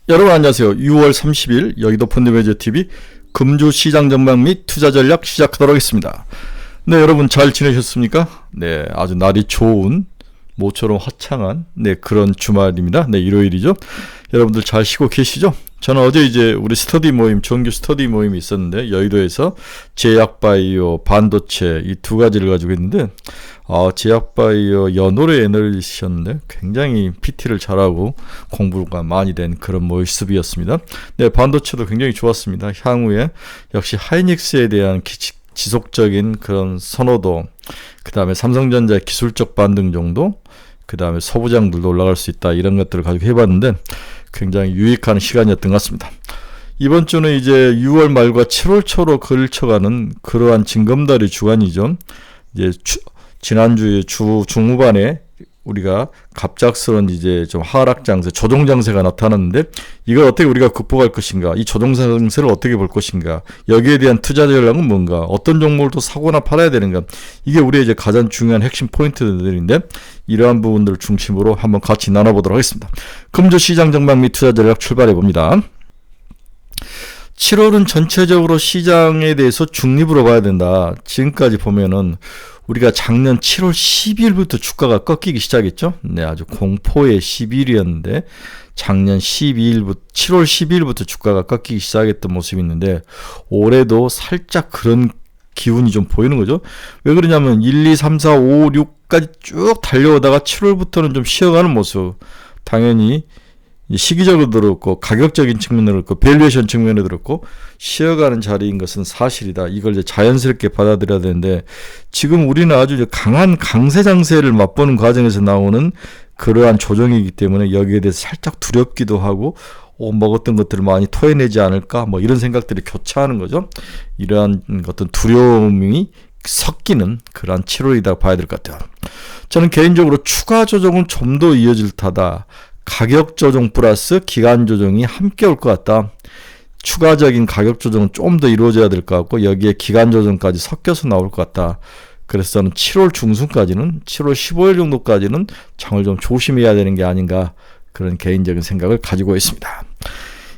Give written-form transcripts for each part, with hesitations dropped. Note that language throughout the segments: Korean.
여러분 안녕하세요. 6월 30일 여의도 펀드매니저TV 금주 시장 전망 및 투자 전략 시작하도록 하겠습니다. 네, 여러분 잘 지내셨습니까? 네, 아주 날이 좋은 모처럼 화창한 그런 주말입니다. 네, 일요일이죠. 여러분들 잘 쉬고 계시죠? 저는 어제 이제 우리 스터디 모임, 정규 스터디 모임이 있었는데 여의도에서 제약바이오, 반도체 이 두 가지를 가지고 있는데 제약바이오 연오래 애널리스트셨는데 굉장히 PT를 잘하고 공부가 많이 된 그런 모습이었습니다. 네, 반도체도 굉장히 좋았습니다. 향후에 역시 하이닉스에 대한 지속적인 그런 선호도, 그 다음에 삼성전자의 기술적 반등 정도, 그 다음에 소부장들도 올라갈 수 있다, 이런 것들을 가지고 해봤는데 굉장히 유익한 시간이었던 것 같습니다. 이번 주는 이제 6월 말과 7월 초로 걸쳐가는 그러한 징검다리 주간이죠. 이제 지난주에 주 중후반에 우리가 갑작스런 이제 좀 하락 장세, 조정 장세가 나타났는데 이걸 어떻게 우리가 극복할 것인가, 이 조정 장세를 어떻게 볼 것인가, 여기에 대한 투자 전략은 뭔가, 어떤 종목을 또 사거나 팔아야 되는가, 이게 우리의 이제 가장 중요한 핵심 포인트들인데 이러한 부분들을 중심으로 한번 같이 나눠보도록 하겠습니다. 금주 시장 전망 및 투자 전략 출발해 봅니다. 7월은 전체적으로 시장에 대해서 중립으로 봐야 된다. 지금까지 보면은 우리가 작년 7월 12일부터 주가가 꺾이기 시작했죠. 네, 아주 공포의 12일이었는데 작년 7월 12일부터 주가가 꺾이기 시작했던 모습이 있는데 올해도 살짝 그런 기운이 좀 보이는 거죠. 왜 그러냐면 1, 2, 3, 4, 5, 6까지 쭉 달려오다가 7월부터는 좀 쉬어가는 모습. 당연히 시기적으로 들었고 가격적인 측면으로 그렇고 밸류에이션 측면에 들었고 쉬어가는 자리인 것은 사실이다. 이걸 이제 자연스럽게 받아들여야 되는데 지금 우리는 아주 강한 강세 장세를 맛보는 과정에서 나오는 그러한 조정이기 때문에 여기에 대해서 살짝 두렵기도 하고 먹었던 것들을 많이 토해내지 않을까 이런 생각들이 교차하는 거죠. 이러한 어떤 두려움이 섞이는 그러한 7월이다 봐야 될 것 같아요. 저는 개인적으로 추가 조정은 좀 더 이어질 타다. 가격 조정 플러스 기간 조정이 함께 올 것 같다. 추가적인 가격 조정은 좀 더 이루어져야 될 것 같고 여기에 기간 조정까지 섞여서 나올 것 같다. 그래서 저는 7월 중순까지는 7월 15일 정도까지는 장을 좀 조심해야 되는 게 아닌가, 그런 개인적인 생각을 가지고 있습니다.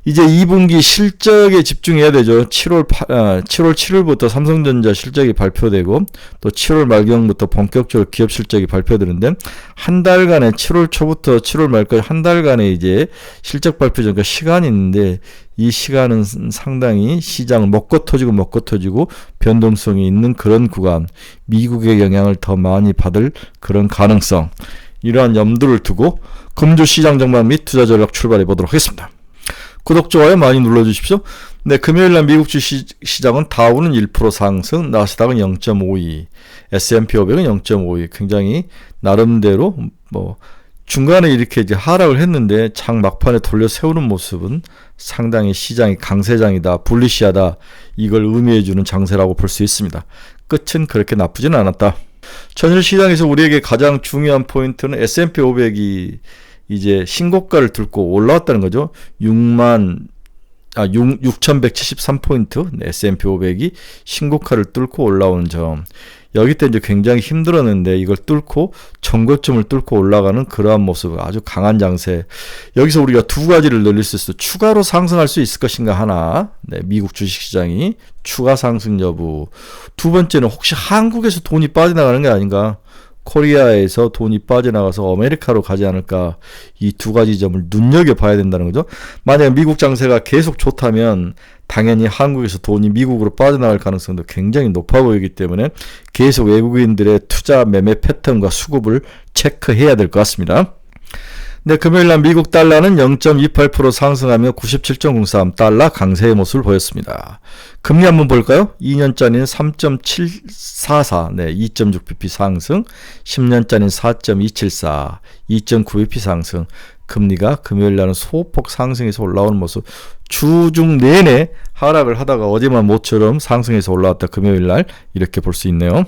이제 2분기 실적에 집중해야 되죠. 7월 7일부터 삼성전자 실적이 발표되고 또 7월 말경부터 본격적으로 기업 실적이 발표되는데 한 달간의 7월 초부터 7월 말까지 한 달간의 이제 실적 발표 전까 시간이 있는데 이 시간은 상당히 시장을 먹고 터지고 변동성이 있는 그런 구간, 미국의 영향을 더 많이 받을 그런 가능성, 이러한 염두를 두고 금주 시장 전망 및 투자 전략 출발해 보도록 하겠습니다. 구독, 좋아요 많이 눌러주십시오. 네, 금요일날 미국 주식 시장은 다우는 1% 상승, 나스닥은 0.52, S&P 500은 0.52, 굉장히 나름대로 중간에 이렇게 이제 하락을 했는데 장 막판에 돌려 세우는 모습은 상당히 시장이 강세장이다, 불리시하다, 이걸 의미해주는 장세라고 볼 수 있습니다. 끝은 그렇게 나쁘지는 않았다. 전일 시장에서 우리에게 가장 중요한 포인트는 S&P 500이 이제 신고가를 뚫고 올라왔다는 거죠. 6,173포인트, S&P 500이 신고가를 뚫고 올라오는 점. 여기 때 이제 굉장히 힘들었는데 이걸 뚫고 전고점을 뚫고 올라가는 그러한 모습, 아주 강한 장세. 여기서 우리가 두 가지를 늘릴 수 있어요. 추가로 상승할 수 있을 것인가 하나, 미국 주식시장이 추가 상승 여부. 두 번째는 혹시 한국에서 돈이 빠져나가는 게 아닌가, 코리아에서 돈이 빠져나가서 아메리카로 가지 않을까, 이 두 가지 점을 눈여겨봐야 된다는 거죠. 만약 미국 장세가 계속 좋다면 당연히 한국에서 돈이 미국으로 빠져나갈 가능성도 굉장히 높아 보이기 때문에 계속 외국인들의 투자 매매 패턴과 수급을 체크해야 될 것 같습니다. 네, 금요일날 미국 달러는 0.28% 상승하며 97.03 달러 강세의 모습을 보였습니다. 금리 한번 볼까요? 2년짜리는 3.744, 2.6bp 상승, 10년짜리는 4.274, 2.9bp 상승. 금리가 금요일날은 소폭 상승해서 올라오는 모습. 주중 내내 하락을 하다가 어제만 모처럼 상승해서 올라왔다. 금요일날 이렇게 볼 수 있네요.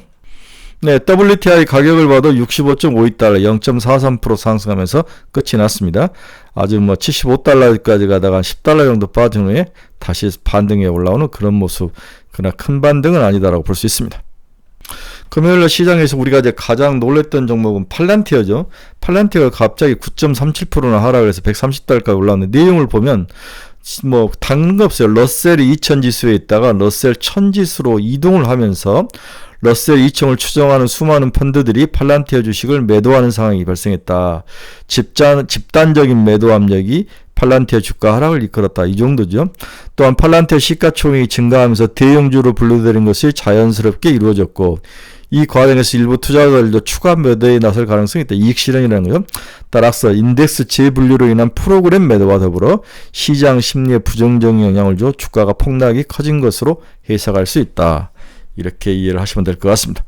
네, WTI 가격을 봐도 65.52달러, 0.43% 상승하면서 끝이 났습니다. 아주 75달러까지 가다가 10달러 정도 빠진 후에 다시 반등에 올라오는 그런 모습. 그러나 큰 반등은 아니다라고 볼 수 있습니다. 금요일날 시장에서 우리가 이제 가장 놀랬던 종목은 팔란티어죠. 팔란티어가 갑자기 9.37%나 하락을 해서 130달러까지 올라왔는데 내용을 보면 뭐 다른 거 없어요. 러셀이 2000 지수에 있다가 러셀 1000 지수로 이동을 하면서 러셀 2000을 추정하는 수많은 펀드들이 팔란티어 주식을 매도하는 상황이 발생했다. 집단적인 매도 압력이 팔란티어 주가 하락을 이끌었다. 이 정도죠. 또한 팔란티어 시가총액이 증가하면서 대형주로 분류되는 것이 자연스럽게 이루어졌고 이 과정에서 일부 투자자들도 추가 매도에 나설 가능성이 있다. 이익 실현이라는 거죠. 따라서 인덱스 재분류로 인한 프로그램 매도와 더불어 시장 심리에 부정적인 영향을 줘 주가가 폭락이 커진 것으로 해석할 수 있다. 이렇게 이해를 하시면 될 것 같습니다.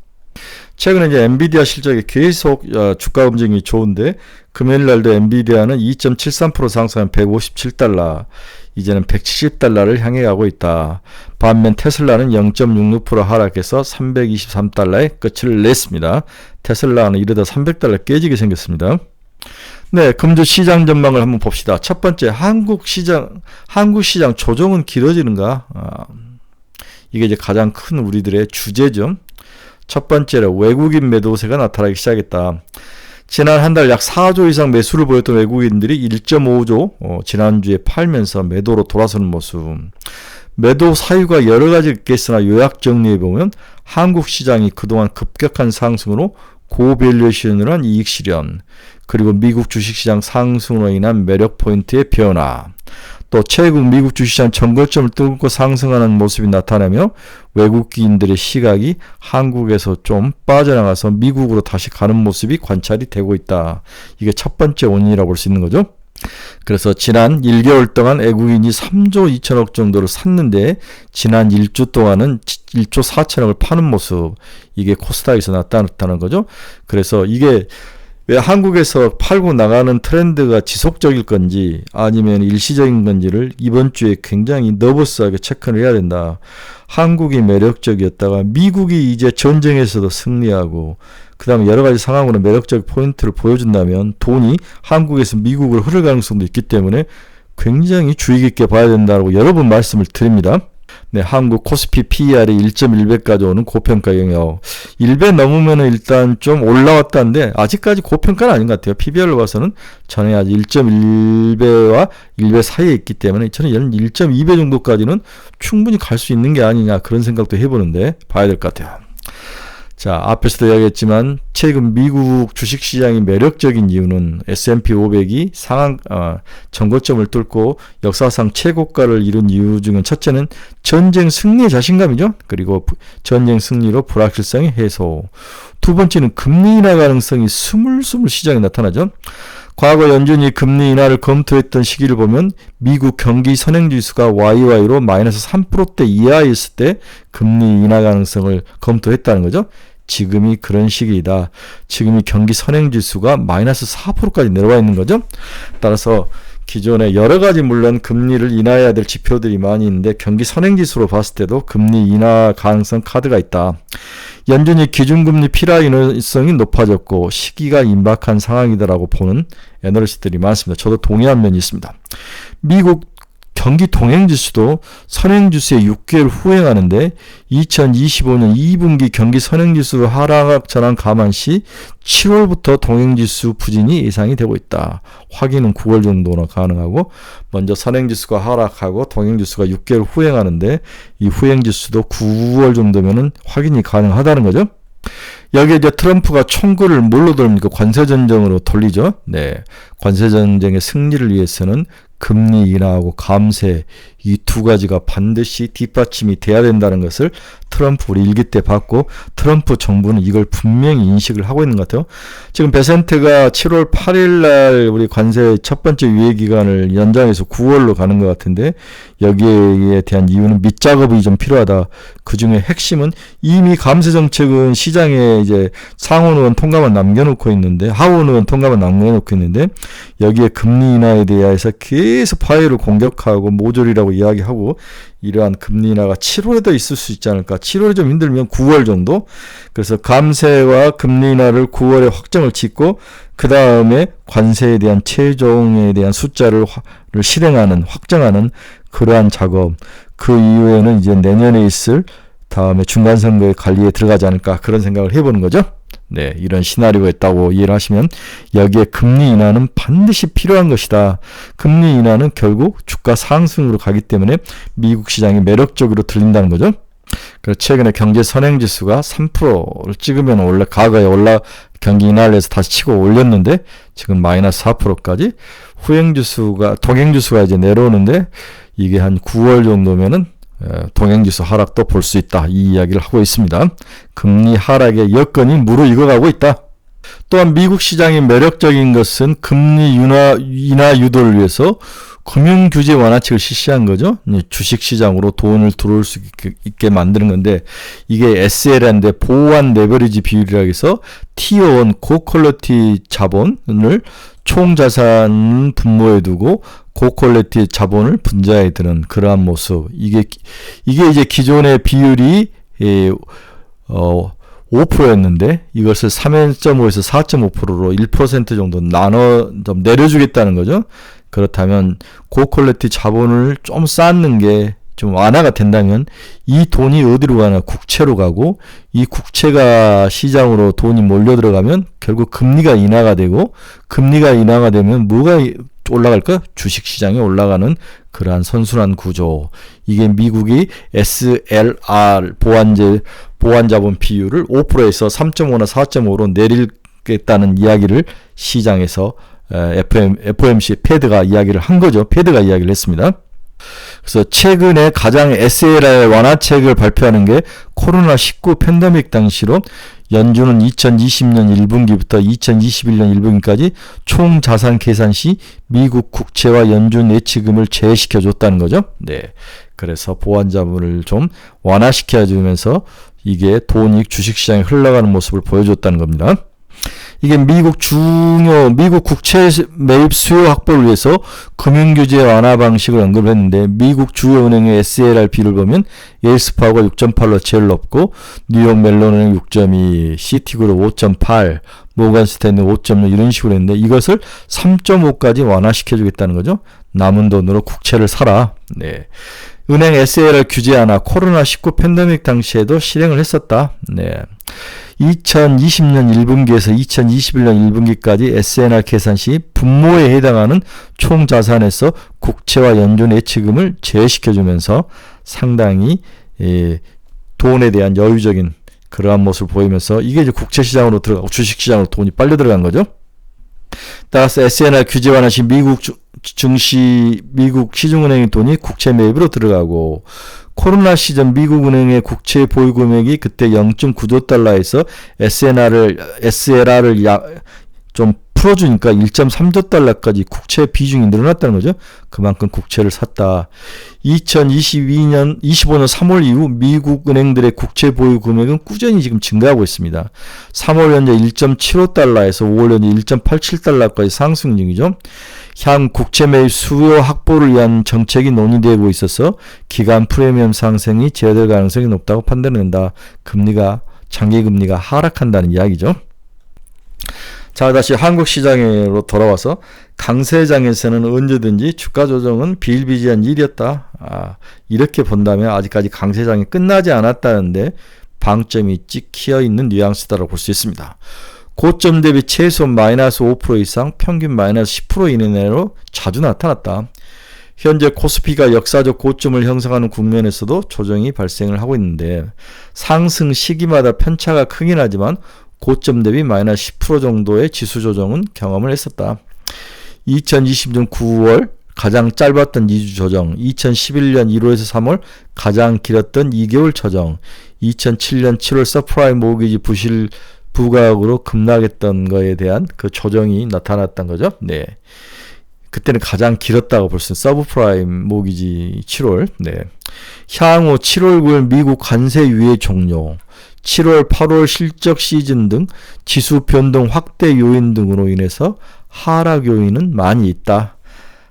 최근에 이제 엔비디아 실적이 계속 주가 움직임이 좋은데 금요일 날도 엔비디아는 2.73% 상승한 157달러, 이제는 170달러를 향해 가고 있다. 반면 테슬라는 0.66% 하락해서 323달러에 끝을 냈습니다. 테슬라는 이러다 300달러 깨지게 생겼습니다. 네, 금주 시장 전망을 한번 봅시다. 첫 번째, 한국 시장 조정은 길어지는가? 이게 이제 가장 큰 우리들의 주제죠. 첫 번째로 외국인 매도세가 나타나기 시작했다. 지난 한 달 약 4조 이상 매수를 보였던 외국인들이 1.5조 지난주에 팔면서 매도로 돌아서는 모습. 매도 사유가 여러 가지 있겠으나 요약 정리해보면 한국 시장이 그동안 급격한 상승으로 고밸류에이션으로 한 이익 실현, 그리고 미국 주식시장 상승으로 인한 매력 포인트의 변화, 또 최근 미국 주식시장 전고점을 뚫고 상승하는 모습이 나타나며 외국인들의 시각이 한국에서 좀 빠져나가서 미국으로 다시 가는 모습이 관찰이 되고 있다. 이게 첫 번째 원인이라고 볼 수 있는 거죠. 그래서 지난 1개월 동안 외국인이 3조 2천억 정도를 샀는데 지난 1주 동안은 1조 4천억을 파는 모습, 이게 코스닥에서 나타났다는 거죠. 그래서 이게 왜 한국에서 팔고 나가는 트렌드가 지속적일 건지 아니면 일시적인 건지를 이번 주에 굉장히 너버스하게 체크를 해야 된다. 한국이 매력적이었다가 미국이 이제 전쟁에서도 승리하고 그 다음에 여러 가지 상황으로 매력적 포인트를 보여준다면 돈이 한국에서 미국으로 흐를 가능성도 있기 때문에 굉장히 주의 깊게 봐야 된다고 여러 번 말씀을 드립니다. 네, 한국 코스피 PER이 1.1배까지 오는 고평가 영역. 1배 넘으면은 일단 좀 올라왔다는데 아직까지 고평가는 아닌 것 같아요. PBR로 봐서는 전에 아직 1.1배와 1배 사이에 있기 때문에 저는 1.2배 정도까지는 충분히 갈 수 있는 게 아니냐 그런 생각도 해보는데 봐야 될 것 같아요. 자, 앞에서도 이야기했지만 최근 미국 주식시장이 매력적인 이유는 S&P 500이 전고점을 뚫고 역사상 최고가를 이룬 이유 중에 첫째는 전쟁 승리의 자신감이죠. 그리고 전쟁 승리로 불확실성의 해소. 두 번째는 금리 인하 가능성이 스물스물 시장에 나타나죠. 과거 연준이 금리 인하를 검토했던 시기를 보면 미국 경기 선행지수가 YY로 마이너스 3%대 이하였을 때 금리 인하 가능성을 검토했다는 거죠. 지금이 그런 시기이다. 지금이 경기 선행지수가 마이너스 4%까지 내려와 있는 거죠. 따라서 기존에 여러 가지 물론 금리를 인하해야 될 지표들이 많이 있는데 경기 선행지수로 봤을 때도 금리 인하 가능성 카드가 있다. 연준이 기준금리 필요성이 높아졌고 시기가 임박한 상황이다라고 보는 애널리스트들이 많습니다. 저도 동의한 면이 있습니다. 미국 경기 동행지수도 선행지수의 6개월 후행하는데 2025년 2분기 경기 선행지수 하락 전환 감안 시 7월부터 동행지수 부진이 예상이 되고 있다. 확인은 9월 정도나 가능하고 먼저 선행지수가 하락하고 동행지수가 6개월 후행하는데 이 후행지수도 9월 정도면은 확인이 가능하다는 거죠. 여기에 이제 트럼프가 총구를 뭘로 돌립니까? 관세전쟁으로 돌리죠. 네, 관세전쟁의 승리를 위해서는 금리 인하하고 감세 이 두 가지가 반드시 뒷받침이 돼야 된다는 것을 트럼프 우리 일기 때 봤고 트럼프 정부는 이걸 분명히 인식을 하고 있는 것 같아요. 지금 베센트가 7월 8일 날 우리 관세 첫 번째 유예 기간을 연장해서 9월로 가는 것 같은데 여기에 대한 이유는 밑작업이 좀 필요하다. 그 중에 핵심은 이미 감세 정책은 시장에 이제 상원 의원 통과만 남겨놓고 있는데 하원 의원 통과만 남겨놓고 있는데 여기에 금리 인하에 대해서 계속 파회를 공격하고 모조리라고 이야기하고 이러한 금리 인하가 7월에도 있을 수 있지 않을까. 7월이 좀 힘들면 9월 정도. 그래서 감세와 금리 인하를 9월에 확정을 짓고 그 다음에 관세에 대한 최종에 대한 숫자를 실행하는 확정하는 그러한 작업. 그 이후에는 이제 내년에 있을 다음에 중간선거의 관리에 들어가지 않을까 그런 생각을 해보는 거죠. 네, 이런 시나리오가 있다고 이해를 하시면 여기에 금리 인하는 반드시 필요한 것이다. 금리 인하는 결국 주가 상승으로 가기 때문에 미국 시장이 매력적으로 들린다는 거죠. 그래서 최근에 경제 선행지수가 3%를 찍으면 원래 과거에 경기 인하를 해서 다시 치고 올렸는데 지금 마이너스 4%까지 동행지수가 이제 내려오는데 이게 한 9월 정도면은 동행지수 하락도 볼 수 있다. 이 이야기를 하고 있습니다. 금리 하락의 여건이 무르익어가고 있다. 또한 미국 시장이 매력적인 것은 금리 인하 유도를 위해서 금융규제 완화책을 실시한 거죠. 주식시장으로 돈을 들어올 수 있게 만드는 건데 이게 SLR인데 보완 레버리지 비율이라고 해서 티어1 고퀄리티 자본을 총자산 분모에 두고 고퀄리티 자본을 분자에 드는 그러한 모습. 이게 이제 기존의 비율이 5%였는데 이것을 3.5에서 4.5%로 1% 정도 좀 내려주겠다는 거죠. 그렇다면 고퀄리티 자본을 좀 쌓는 게 좀 완화가 된다면 이 돈이 어디로 가나 국채로 가고 이 국채가 시장으로 돈이 몰려 들어가면 결국 금리가 인하가 되고 금리가 인하가 되면 뭐가 올라갈까? 주식시장이 올라가는 그러한 선순환 구조. 이게 미국이 SLR 보완자본 비율을 5%에서 3.5나 4.5로 내리겠다는 이야기를 시장에서 FOMC 패드가 이야기를 한 거죠. 패드가 이야기를 했습니다. 그래서 최근에 가장 SLR 완화책을 발표하는 게 코로나19 팬데믹 당시로 연준은 2020년 1분기부터 2021년 1분기까지 총 자산 계산 시 미국 국채와 연준 예치금을 제외시켜 줬다는 거죠. 네. 그래서 보완자본을 좀 완화시켜 주면서 이게 돈이 주식시장에 흘러가는 모습을 보여줬다는 겁니다. 이게 미국 국채 매입 수요 확보를 위해서 금융규제 완화 방식을 언급했는데 미국 주요 은행의 SLR 비율을 보면 옐스파고가 6.8로 제일 높고 뉴욕 멜론은행 6.2, 시티그룹 5.8, 모건 스탠리 5.6 이런 식으로 했는데 이것을 3.5까지 완화시켜주겠다는 거죠. 남은 돈으로 국채를 사라. 네. 은행 SLR 규제 하나 코로나19 팬데믹 당시에도 실행을 했었다. 네. 2020년 1분기에서 2021년 1분기까지 SNR 계산 시 분모에 해당하는 총 자산에서 국채와 연준 예치금을 제외시켜주면서 상당히 돈에 대한 여유적인 그러한 모습을 보이면서 이게 이제 국채시장으로 들어가고 주식시장으로 돈이 빨려 들어간 거죠. 따라서 SNR 규제 완화 시 미국 시중은행의 돈이 국채 매입으로 들어가고 코로나 시전 미국은행의 국채 보유 금액이 그때 0.9조 달러에서 SLR을 좀 풀어주니까 1.3조 달러까지 국채 비중이 늘어났다는 거죠. 그만큼 국채를 샀다. 2025년 3월 이후 미국 은행들의 국채 보유 금액은 꾸준히 지금 증가하고 있습니다. 3월 현재 1.75달러에서 5월 현재 1.87달러까지 상승 중이죠. 향 국채 매입 수요 확보를 위한 정책이 논의되고 있어서 기간 프리미엄 상승이 제어될 가능성이 높다고 판단된다. 장기 금리가 하락한다는 이야기죠. 자, 다시 한국 시장으로 돌아와서 강세장에서는 언제든지 주가 조정은 비일비재한 일이었다. 이렇게 본다면 아직까지 강세장이 끝나지 않았다는데 방점이 찍혀 있는 뉘앙스다라고 볼 수 있습니다. 고점 대비 최소 마이너스 5% 이상, 평균 마이너스 10% 이내로 자주 나타났다. 현재 코스피가 역사적 고점을 형성하는 국면에서도 조정이 발생을 하고 있는데 상승 시기마다 편차가 크긴 하지만 고점 대비 마이너스 10% 정도의 지수 조정은 경험을 했었다. 2020년 9월 가장 짧았던 2주 조정, 2011년 1월에서 3월 가장 길었던 2개월 조정, 2007년 7월 서프라임 모기지 부각으로 급락했던 거에 대한 그 조정이 나타났던 거죠. 네. 그때는 가장 길었다고 볼 수 있는 서브프라임 모기지 7월. 네. 향후 7월 9일 미국 관세 유예 종료, 7월 8월 실적 시즌 등 지수 변동 확대 요인 등으로 인해서 하락 요인은 많이 있다.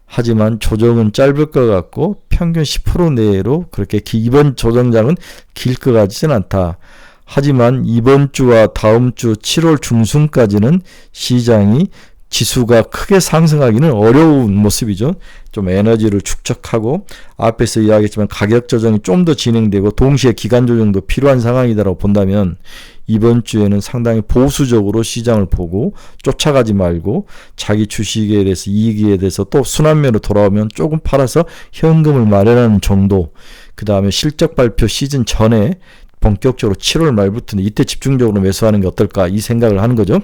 하지만 조정은 짧을 것 같고 평균 10% 내로 그렇게 이번 조정장은 길 것 같지는 않다. 하지만 이번 주와 다음 주 7월 중순까지는 시장이 지수가 크게 상승하기는 어려운 모습이죠. 좀 에너지를 축적하고 앞에서 이야기했지만 가격 조정이 좀 더 진행되고 동시에 기간 조정도 필요한 상황이다라고 본다면 이번 주에는 상당히 보수적으로 시장을 보고 쫓아가지 말고 자기 주식에 대해서 이익에 대해서 또 순환매로 돌아오면 조금 팔아서 현금을 마련하는 정도, 그 다음에 실적 발표 시즌 전에 본격적으로 7월 말부터는 이때 집중적으로 매수하는 게 어떨까 이 생각을 하는 거죠.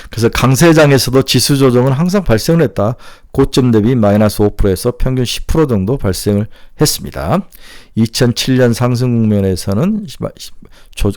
그래서 강세장에서도 지수 조정은 항상 발생을 했다. 고점 대비 마이너스 5%에서 평균 10% 정도 발생을 했습니다. 2007년 상승 국면에서는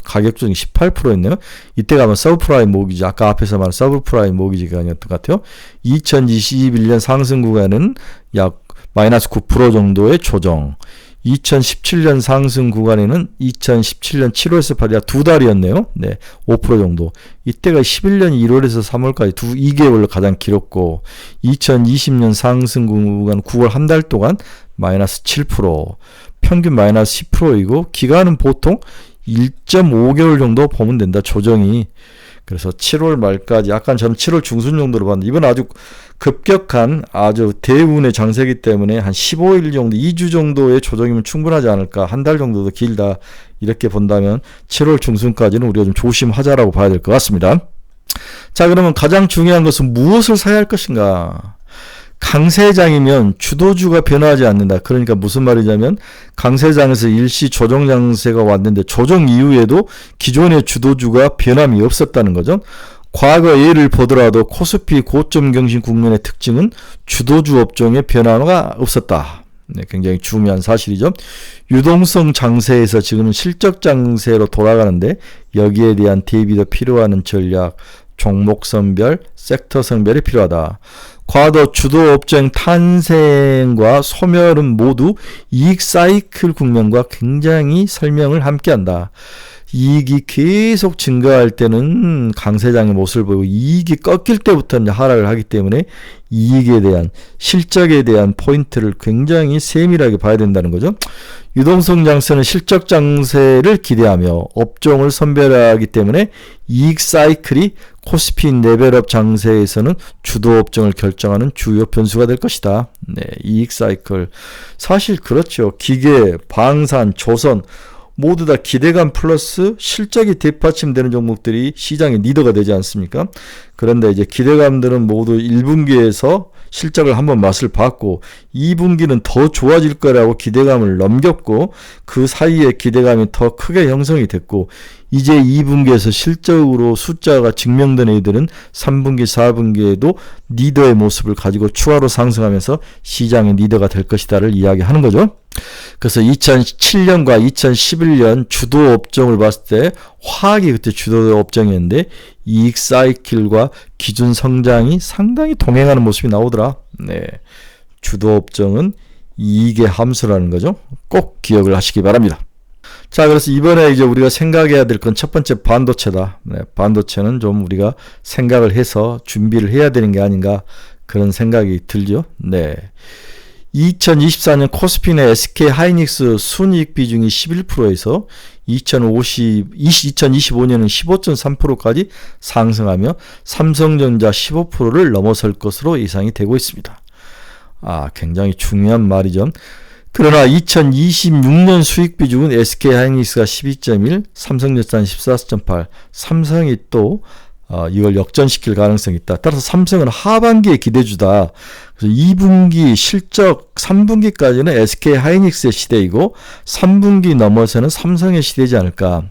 가격 조정이 18%였네요. 이때가 아마 서브프라임 모기지, 아까 앞에서 말한 서브프라임 모기지가 아니었던 것 같아요. 2021년 상승 구간은 약 마이너스 9% 정도의 조정. 2017년 상승 구간에는 2017년 7월에서 8일 두 달이었네요. 네, 5% 정도. 이때가 11년 1월에서 3월까지 2개월로 가장 길었고 2020년 상승 구간 9월 한 달 동안 마이너스 7%, 평균 마이너스 10%이고 기간은 보통 1.5개월 정도 보면 된다. 조정이. 그래서 7월 말까지 약간 저는 7월 중순 정도로 봤는데 이번 아주 급격한 아주 대운의 장세기 때문에 한 15일 정도 2주 정도의 조정이면 충분하지 않을까, 한 달 정도도 길다 이렇게 본다면 7월 중순까지는 우리가 좀 조심하자라고 봐야 될 것 같습니다. 자, 그러면 가장 중요한 것은 무엇을 사야 할 것인가. 강세장이면 주도주가 변하지 않는다. 그러니까 무슨 말이냐면 강세장에서 일시 조정 장세가 왔는데 조정 이후에도 기존의 주도주가 변함이 없었다는 거죠. 과거 예를 보더라도 코스피 고점 경신 국면의 특징은 주도주 업종의 변화가 없었다. 네, 굉장히 중요한 사실이죠. 유동성 장세에서 지금은 실적 장세로 돌아가는데 여기에 대한 대비도 필요한 전략, 종목 선별, 섹터 선별이 필요하다. 과도 주도 업종 탄생과 소멸은 모두 이익 사이클 국면과 굉장히 설명을 함께한다. 이익이 계속 증가할 때는 강세장의 모습을 보이고 이익이 꺾일 때부터는 하락을 하기 때문에 이익에 대한 실적에 대한 포인트를 굉장히 세밀하게 봐야 된다는 거죠. 유동성 장세는 실적 장세를 기대하며 업종을 선별하기 때문에 이익 사이클이 코스피 레벨업 장세에서는 주도 업종을 결정하는 주요 변수가 될 것이다. 네, 이익 사이클. 사실 그렇죠. 기계, 방산, 조선 모두 다 기대감 플러스 실적이 뒷받침되는 종목들이 시장의 리더가 되지 않습니까? 그런데 이제 기대감들은 모두 1분기에서 실적을 한번 맛을 봤고 2분기는 더 좋아질 거라고 기대감을 넘겼고 그 사이에 기대감이 더 크게 형성이 됐고 이제 2분기에서 실적으로 숫자가 증명된 애들은 3분기, 4분기에도 리더의 모습을 가지고 추가로 상승하면서 시장의 리더가 될 것이다를 이야기하는 거죠. 그래서 2007년과 2011년 주도 업종을 봤을 때 화학이 그때 주도 업종이었는데 이익 사이클과 기준 성장이 상당히 동행하는 모습이 나오더라. 네, 주도 업종은 이익의 함수라는 거죠. 꼭 기억을 하시기 바랍니다. 자, 그래서 이번에 이제 우리가 생각해야 될 건 첫 번째 반도체다. 네, 반도체는 좀 우리가 생각을 해서 준비를 해야 되는 게 아닌가 그런 생각이 들죠. 네. 2024년 코스피 내 SK 하이닉스 순이익 비중이 11%에서 2025년은 15.3%까지 상승하며 삼성전자 15%를 넘어설 것으로 예상이 되고 있습니다. 굉장히 중요한 말이죠. 그러나 2026년 수익 비중은 SK 하이닉스가 12.1, 삼성전자는 14.8, 삼성이 또 이걸 역전시킬 가능성이 있다. 따라서 삼성은 하반기에 기대주다. 그래서 2분기 실적 3분기까지는 SK 하이닉스의 시대이고 3분기 넘어서는 삼성의 시대이지 않을까.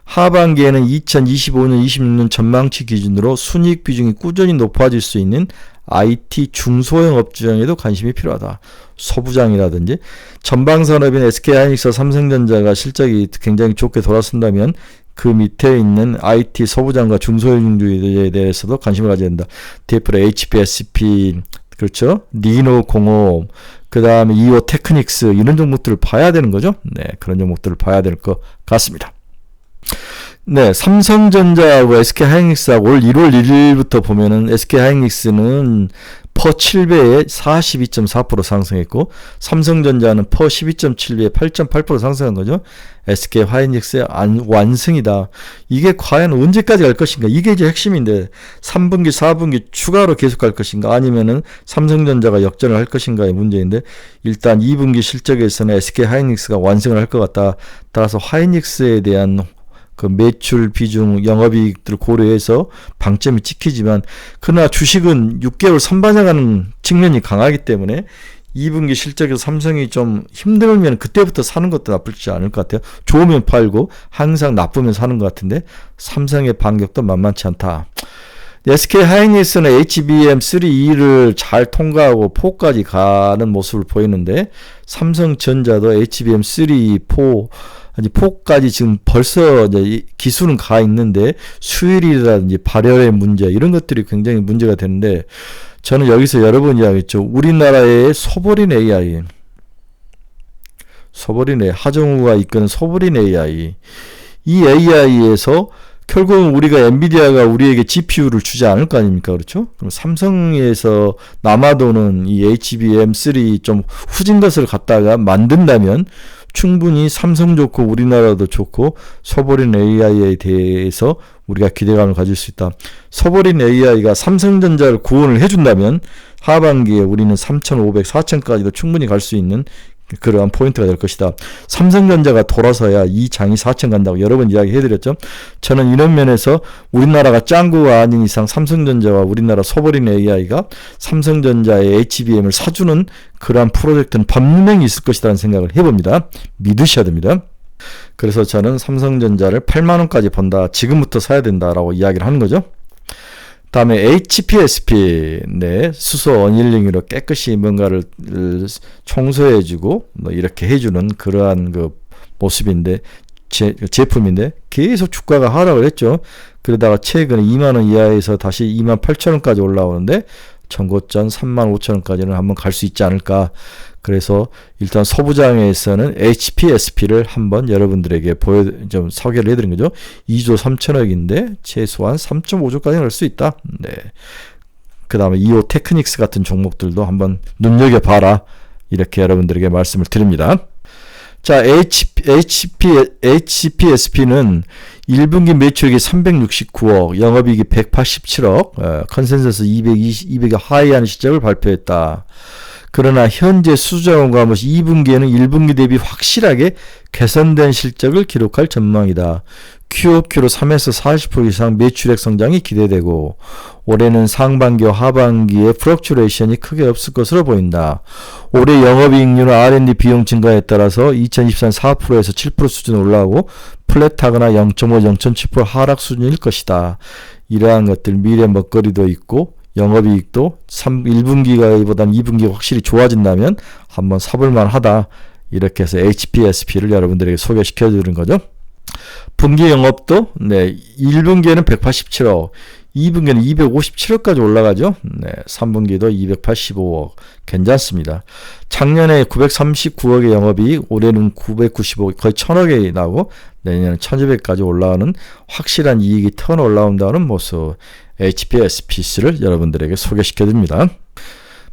하반기에는 2025년, 26년 전망치 기준으로 순이익 비중이 꾸준히 높아질 수 있는 IT 중소형 업종에도 관심이 필요하다. 소부장이라든지 전방산업인 SK하이닉스와 삼성전자가 실적이 굉장히 좋게 돌아선다면 그 밑에 있는 IT 소부장과 중소형주에 대해서도 관심을 가져야 된다. 대표로 HPSP, 그렇죠? 리노공업, 그 다음에 이오 테크닉스 이런 종목들을 봐야 되는 거죠. 네, 그런 종목들을 봐야 될 것 같습니다. 네, 삼성전자하고 SK하이닉스하고 올 1월 1일부터 보면은 SK하이닉스는 퍼 7배에 42.4% 상승했고 삼성전자는 퍼 12.7배에 8.8% 상승한 거죠. SK하이닉스의 완승이다. 이게 과연 언제까지 갈 것인가? 이게 이제 핵심인데 3분기, 4분기 추가로 계속 갈 것인가? 아니면은 삼성전자가 역전을 할 것인가의 문제인데 일단 2분기 실적에서는 SK하이닉스가 완승을 할 것 같다. 따라서 하이닉스에 대한 그 매출 비중, 영업이익들을 고려해서 방점이 찍히지만 그러나 주식은 6개월 선반영하는 측면이 강하기 때문에 2분기 실적에서 삼성이 좀 힘들면 그때부터 사는 것도 나쁘지 않을 것 같아요. 좋으면 팔고 항상 나쁘면 사는 것 같은데 삼성의 반격도 만만치 않다. SK하이닉스는 HBM3E를 잘 통과하고 4까지 가는 모습을 보이는데 삼성전자도 HBM3, 4까지 지금 벌써 이제 기술은 가 있는데 수율이라든지 발열의 문제 이런 것들이 굉장히 문제가 되는데 저는 여기서 여러 번 이야기했죠. 우리나라의 소버린 AI, 하정우가 이끄는 소버린 AI, 이 AI에서 결국은 우리가 엔비디아가 우리에게 GPU를 주지 않을 거 아닙니까? 그렇죠? 그럼 삼성에서 남아도는 이 HBM3 좀 후진 것을 갖다가 만든다면 충분히 삼성 좋고 우리나라도 좋고 소버린 AI에 대해서 우리가 기대감을 가질 수 있다. 소버린 AI가 삼성전자를 구원을 해준다면 하반기에 우리는 3,500, 4,000까지도 충분히 갈 수 있는 그러한 포인트가 될 것이다. 삼성전자가 돌아서야 이 장이 4천 간다고 여러 번 이야기해드렸죠. 저는 이런 면에서 우리나라가 짱구가 아닌 이상 삼성전자와 우리나라 소버린 AI가 삼성전자의 HBM을 사주는 그러한 프로젝트는 분명히 있을 것이라는 생각을 해봅니다. 믿으셔야 됩니다. 그래서 저는 삼성전자를 8만원까지 본다. 지금부터 사야 된다라고 이야기를 하는 거죠. 다음에 HPSP, 네, 수소 어닐링으로 깨끗이 뭔가를 청소해주고 뭐 이렇게 해주는 그러한 그 모습인데 제품인데 계속 주가가 하락을 했죠. 그러다가 최근에 2만 원 이하에서 다시 2만 8천 원까지 올라오는데 전고점 3만 5천 원까지는 한번 갈 수 있지 않을까. 그래서 일단 소부장에서는 HPSP를 한번 여러분들에게 좀 소개를 해드린 거죠. 2조 3천억인데 최소한 3.5조까지 갈 수 있다. 네. 그 다음에 EO 테크닉스 같은 종목들도 한번 눈여겨봐라. 이렇게 여러분들에게 말씀을 드립니다. 자, HPSP는 1분기 매출액이 369억, 영업이익이 187억, 컨센서스 200이 하이한 실적을 발표했다. 그러나 현재 수주자원과 하면서 2분기에는 1분기 대비 확실하게 개선된 실적을 기록할 전망이다. QOQ로 3에서 40% 이상 매출액 성장이 기대되고 올해는 상반기와 하반기에 플럭츄레이션이 크게 없을 것으로 보인다. 올해 영업이익률은 R&D 비용 증가에 따라서 2023년 4%에서 7% 수준 올라오고 플랫하거나 0.5, 0.7% 하락 수준일 것이다. 이러한 것들 미래 먹거리도 있고 영업이익도 1분기보다는 2분기가 확실히 좋아진다면 한번 사볼만 하다. 이렇게 해서 HPSP를 여러분들에게 소개시켜 드리는 거죠. 분기 영업도 1분기에는 187억, 2분기에는 257억까지 올라가죠. 3분기도 285억. 괜찮습니다. 작년에 939억의 영업이익, 올해는 995억, 거의 1000억이 나오고 내년에 1200까지 올라가는 확실한 이익이 턴 올라온다는 모습. HPSPC를 여러분들에게 소개시켜 드립니다.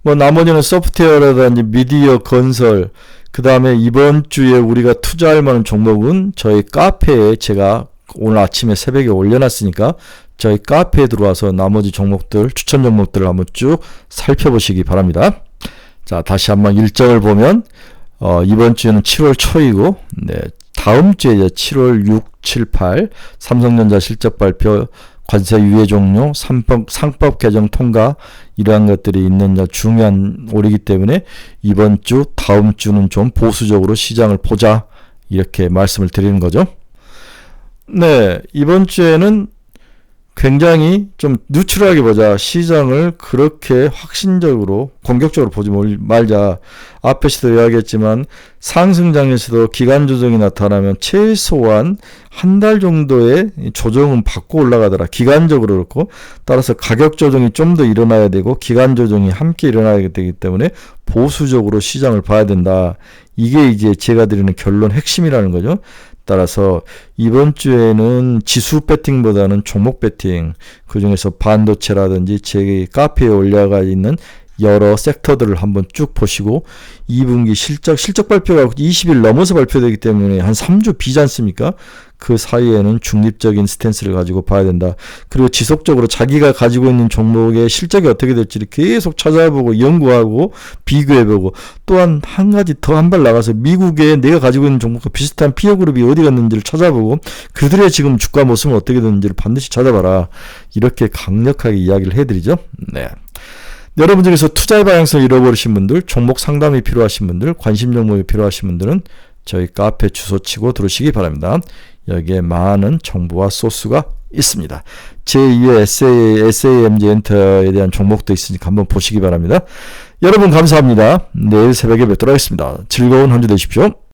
뭐 나머지는 소프트웨어라든지 미디어 건설, 그 다음에 이번 주에 우리가 투자할 만한 종목은 저희 카페에 제가 오늘 아침에 새벽에 올려놨으니까 저희 카페에 들어와서 나머지 종목들, 추천 종목들을 한번 쭉 살펴보시기 바랍니다. 자, 다시 한번 일정을 보면 이번 주에는 7월 초이고 다음 주에 이제 7월 6, 7, 8 삼성전자 실적 발표, 관세 유예 종료, 상법 개정 통과 이러한 것들이 있는 중요한 올이기 때문에 이번 주, 다음 주는 좀 보수적으로 시장을 보자 이렇게 말씀을 드리는 거죠. 네, 이번 주에는 굉장히 좀 뉴트럴하게 보자. 시장을 그렇게 확신적으로 공격적으로 보지 말자. 앞에서도 이야기했지만 상승장에서도 기간 조정이 나타나면 최소한 한 달 정도의 조정은 받고 올라가더라. 기간적으로 그렇고 따라서 가격 조정이 좀 더 일어나야 되고 기간 조정이 함께 일어나야 되기 때문에 보수적으로 시장을 봐야 된다. 이게 이제 제가 드리는 결론 핵심이라는 거죠. 따라서 이번 주에는 지수 배팅보다는 종목 배팅, 그중에서 반도체라든지 제 카페에 올라가 있는 여러 섹터들을 한번 쭉 보시고 2분기 실적 발표가 20일 넘어서 발표되기 때문에 한 3주 비지 않습니까? 그 사이에는 중립적인 스탠스를 가지고 봐야 된다. 그리고 지속적으로 자기가 가지고 있는 종목의 실적이 어떻게 될지를 계속 찾아보고 연구하고 비교해보고 또한 한 가지 더 한 발 나가서 미국에 내가 가지고 있는 종목과 비슷한 피어 그룹이 어디 갔는지를 찾아보고 그들의 지금 주가 모습은 어떻게 되는지를 반드시 찾아봐라. 이렇게 강력하게 이야기를 해드리죠. 네. 여러분 중에서 투자의 방향성을 잃어버리신 분들, 종목 상담이 필요하신 분들, 관심 종목이 필요하신 분들은 저희 카페 주소 치고 들어오시기 바랍니다. 여기에 많은 정보와 소스가 있습니다. 제2의 SAMG 엔터에 대한 종목도 있으니까 한번 보시기 바랍니다. 여러분 감사합니다. 내일 새벽에 뵙도록 하겠습니다. 즐거운 한 주 되십시오.